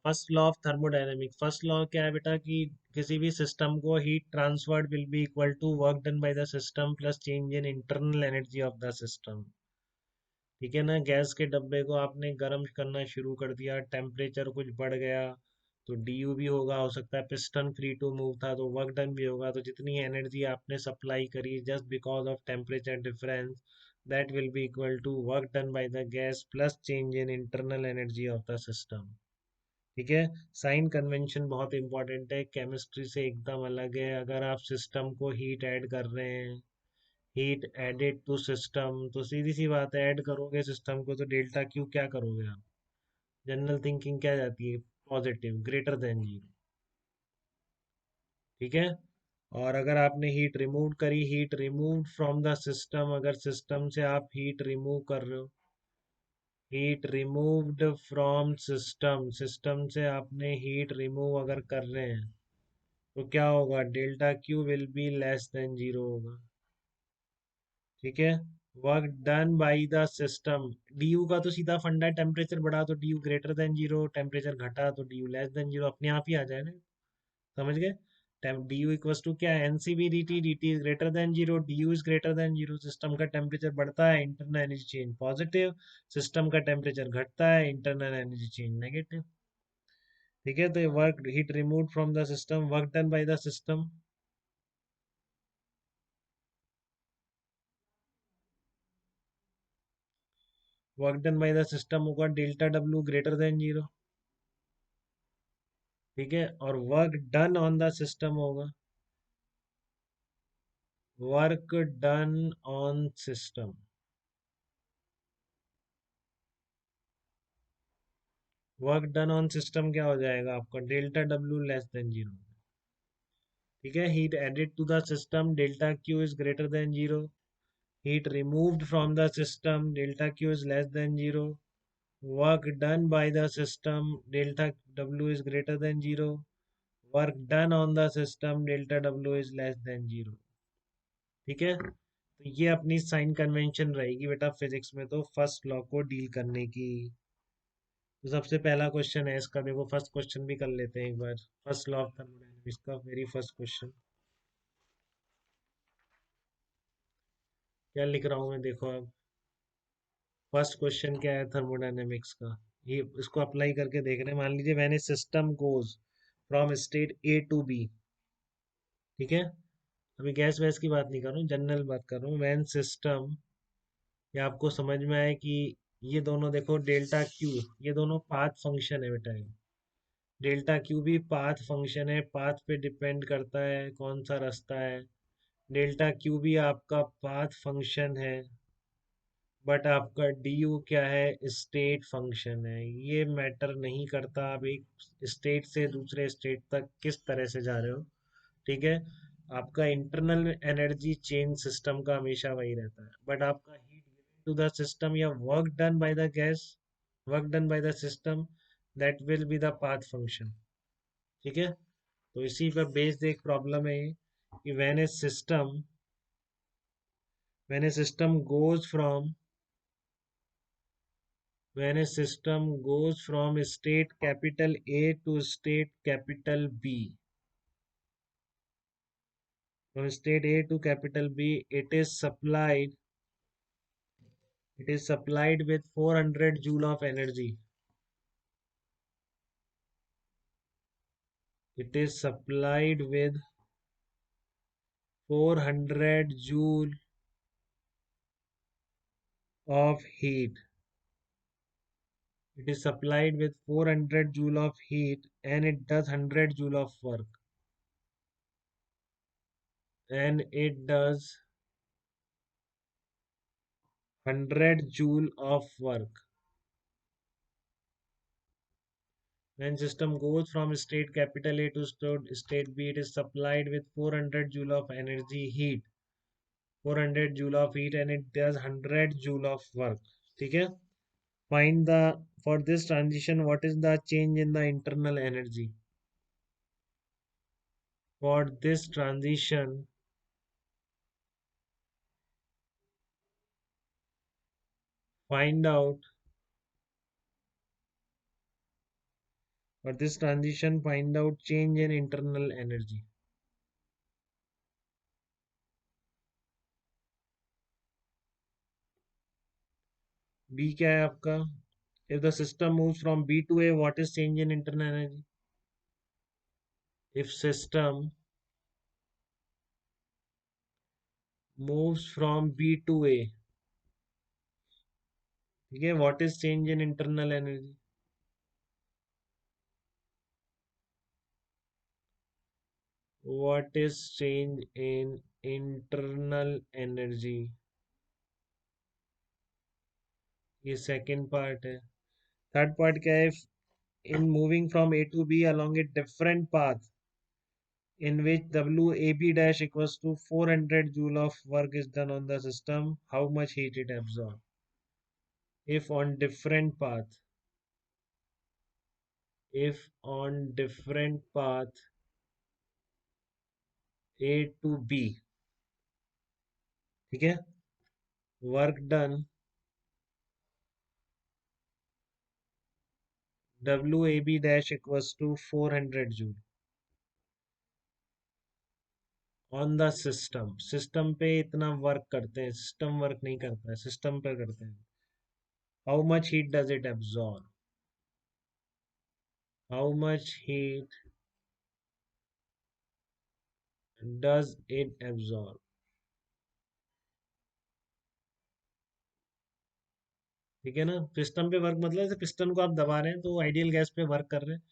First law of thermodynamics. First law क्या है बेटा कि किसी भी सिस्टम को heat transferred will be equal to work done by the system plus change in internal energy of the system. ठीक है ना, गैस के डब्बे को आपने गर्म करना शुरू कर दिया, टेम्परेचर कुछ बढ़ गया तो डी भी होगा, हो सकता है पिस्टन फ्री टू मूव था तो वर्क डन भी होगा। तो जितनी एनर्जी आपने सप्लाई करी just because of temperature difference, that will be equal to work done by the gas plus change in internal energy of the system. ठीक है। साइन कन्वेंशन बहुत इंपॉर्टेंट है, केमिस्ट्री से एकदम अलग है। अगर आप सिस्टम को हीट ऐड कर रहे हैं, हीट एडेड टू सिस्टम, तो सीधी सी बात है, ऐड करोगे सिस्टम को तो डेल्टा क्यू क्या करोगे आप? जनरल थिंकिंग क्या जाती है? Positive, greater than zero. ठीक है। और अगर आपने हीट रिमूव करी, heat remove from the system, अगर सिस्टम से आप हीट रिमूव कर रहे हो, heat removed from system, system से आपने हीट रिमूव अगर कर रहे हैं तो क्या होगा? Delta Q will be less than zero होगा। ठीक है। Work done by the system, D you का तो सीधा फंडा है, टेम्परेचर बढ़ा तो D you greater than zero, temperature घटा तो D you less than zero, अपने आप ही आ जाएगा। समझ गए? डी यू इक्वल्स टू क्या है? एनसीबी D T, D T is greater than zero, D U is greater than zero. System का टेम्परेचर बढ़ता है, internal energy change positive, system का टेम्परेचर घटता है, इंटरनल एनर्जी चेंज नेगेटिव। ठीक है। तो work heat remove from the system, work done by the system, work done by the system होगा delta W greater than zero. ठीक है। और work done on the system होगा work done on system, work done on system क्या हो जाएगा आपका? Delta W less than zero. ठीक है। Heat added to the system, delta Q is greater than zero, heat removed from the system, delta Q is less than zero, work done by the system, delta W is greater than zero, work done on the system, delta W is less than zero. ठीक है। तो ये अपनी sign convention रहेगी बेटा physics में तो first law को डील करने की। तो सबसे पहला क्वेश्चन है इसका, देखो फर्स्ट क्वेश्चन भी कर लेते हैं एक बार। फर्स्ट लॉ ऑफ थर्मोडायनेमिक्स का वेरी फर्स्ट क्वेश्चन क्या लिख रहा हूँ मैं, देखो अब। फर्स्ट क्वेश्चन क्या है थर्मोडायनेमिक्स का, ये इसको अप्लाई करके देख रहे हैं। मान लीजिए when a system goes from state A to B. ठीक है। अभी गैस वैस की बात नहीं कर रहा हूँ, जनरल बात कर रहा हूँ। व्हेन सिस्टम, ये आपको समझ में आए कि ये दोनों देखो डेल्टा क्यू, ये दोनों पाथ फंक्शन है बेटा। डेल्टा क्यू भी पाथ फंक्शन है, पाथ पे डिपेंड करता है कौन सा रास्ता है। डेल्टा क्यू भी आपका पाथ फंक्शन है, बट आपका डी यू क्या है? स्टेट फंक्शन है। ये मैटर नहीं करता आप एक स्टेट से दूसरे स्टेट तक किस तरह से जा रहे हो। ठीक है। आपका इंटरनल एनर्जी चेंज सिस्टम का हमेशा वही रहता है, बट आपका हीट टू द सिस्टम या work done by the gas, work done by the system, that will be the path function. ठीक है। तो इसी पर बेस्ड एक प्रॉब्लम है ये कि when a system goes from, when a system goes from state capital A to state capital B, from state A to capital B, it is supplied with 400 joule of energy. It is supplied with 400 joule of heat. It is supplied with 400 joule of heat and it does 100 joule of work. And it does 100 joule of work. When system goes from state capital A to state B, it is supplied with 400 joule of energy heat, 400 joule of heat, and it does 100 joule of work. ठीक है? Find the, for this transition, what is the change in the internal energy? For this transition, find out और this transition find out change in internal energy. B क्या है आपका? If the system moves from B to A what is change in internal energy? If system moves from B to A, ठीक है, what is change in internal energy? What is change in internal energy, ये second part है। Third part क्या है? In moving from A to B along a different path in which WAB dash equals to 400 joule of work is done on the system, how much heat it absorb? If on different path, if on different path A to B, ठीक है, work done WAB dash equals to 400 joule on the system. System पे इतना work करते हैं, system work नहीं करता है, system पे करते हैं। How much heat does it absorb? How much heat does it absorb? ठीक है ना, पिस्टन पे वर्क मतलब जैसे पिस्टन को आप दबा रहे हैं तो आइडियल गैस पे वर्क कर रहे हैं।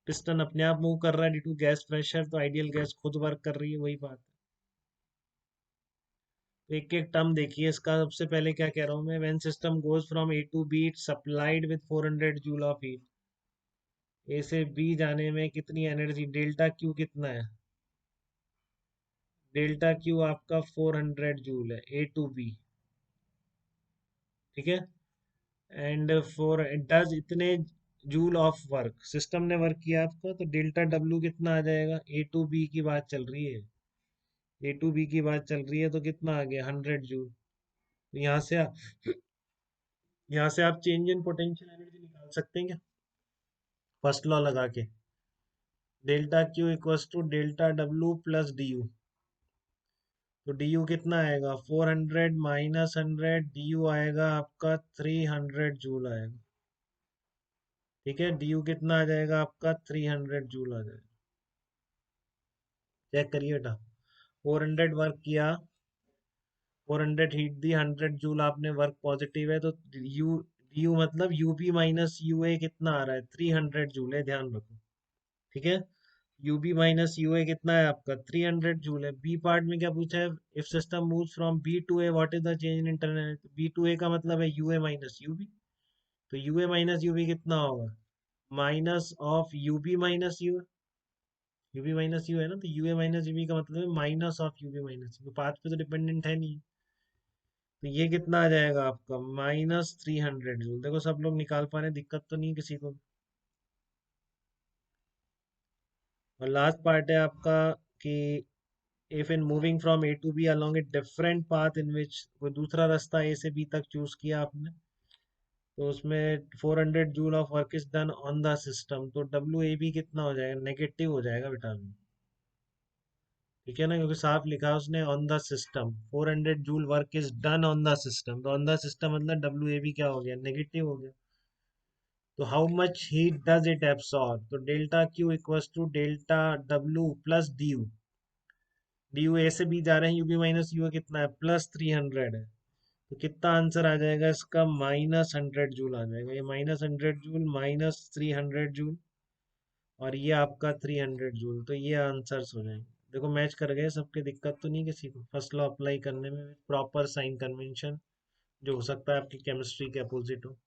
पिस्टन अपने आप मूव कर रहा है ड्यू टू गैस प्रेशर, तो आइडियल गैस खुद वर्क कर रही है, वही बात है। तो एक एक टर्म देखिए इसका। सबसे पहले क्या कह रहा हूँ मैं, when system goes from A to B it supplied with 400 joule of heat. A से बी जाने में कितनी एनर्जी, डेल्टा क्यू कितना है? डेल्टा क्यू आपका 400 जूल है ए टू बी, ठीक है। एंड फॉर डज इतने जूल ऑफ वर्क, सिस्टम ने वर्क किया आपका, तो डेल्टा डब्ल्यू कितना आ जाएगा? ए टू बी की बात चल रही है, ए टू बी की बात चल रही है, तो कितना आ गया? 100 जूल। तो यहाँ से आप चेंज इन पोटेंशियल एनर्जी निकाल सकते हैं क्या, फर्स्ट लॉ लगा के? Delta Q equals to delta W plus D U. तो डी यू कितना आएगा? 400 माइनस 100, डी यू आएगा आपका 300 जूल आएगा, ठीक है। डी यू कितना आ जाएगा आपका? 300 जूल आ जाएगा। चेक करिए बेटा, 400 वर्क किया, 400 हीट दी, 100 जूल आपने वर्क पॉजिटिव है, तो यू डी यू मतलब यूबी माइनस यू ए कितना आ रहा है? 300 जूल है, ध्यान रखो, ठीक है। यूबी माइनस यू ए कितना है आपका? 300 जूल है। बी पार्ट में क्या पूछा है? If system moves from B to A what is the change in internal? B to A का मतलब है यू ए माइनस यूबी, तो यू ए माइनस यूबी कितना होगा? Minus of U B minus U, U B minus U है ना, तो U A minus UV का मतलब है minus of U B minus U, path पे तो डिपेंडेंट है नहीं। तो ये कितना आ जाएगा आपका? -300 जूल। देखो सब लोग निकाल पा रहे हैं, दिक्कत तो नहीं किसी को। और लास्ट पार्ट है आपका कि if in moving from A to B along a different path in which, कोई दूसरा रास्ता ए से बी तक चूज किया आपने, तो उसमें 400 joule of work is done on the system, तो डब्ल्यू ए बी कितना हो जाएगा? नेगेटिव हो जाएगा बेटा, ठीक है ना, क्योंकि साफ लिखा है उसने on the system, 400 joule work is done on the system, तो ऑन द सिस्टम मतलब डब्ल्यू ए बी क्या हो गया? नेगेटिव हो गया। तो how much heat does it absorb? तो delta Q equals to delta W plus D U. D U A से बी जा रहे हैं, यूबी माइनस यू कितना है? +300 है। तो कितना आंसर आ जाएगा इसका? -100 जूल आ जाएगा। ये -100 जूल -300 जूल, और ये आपका 300 जूल, तो ये आंसर्स हो जाएंगे। देखो मैच कर गए सबके, दिक्कत तो नहीं किसी को फर्स्ट लॉ अप्लाई करने में, प्रॉपर साइन कन्वेंशन, जो हो सकता है आपकी केमिस्ट्री के अपोजिट हो।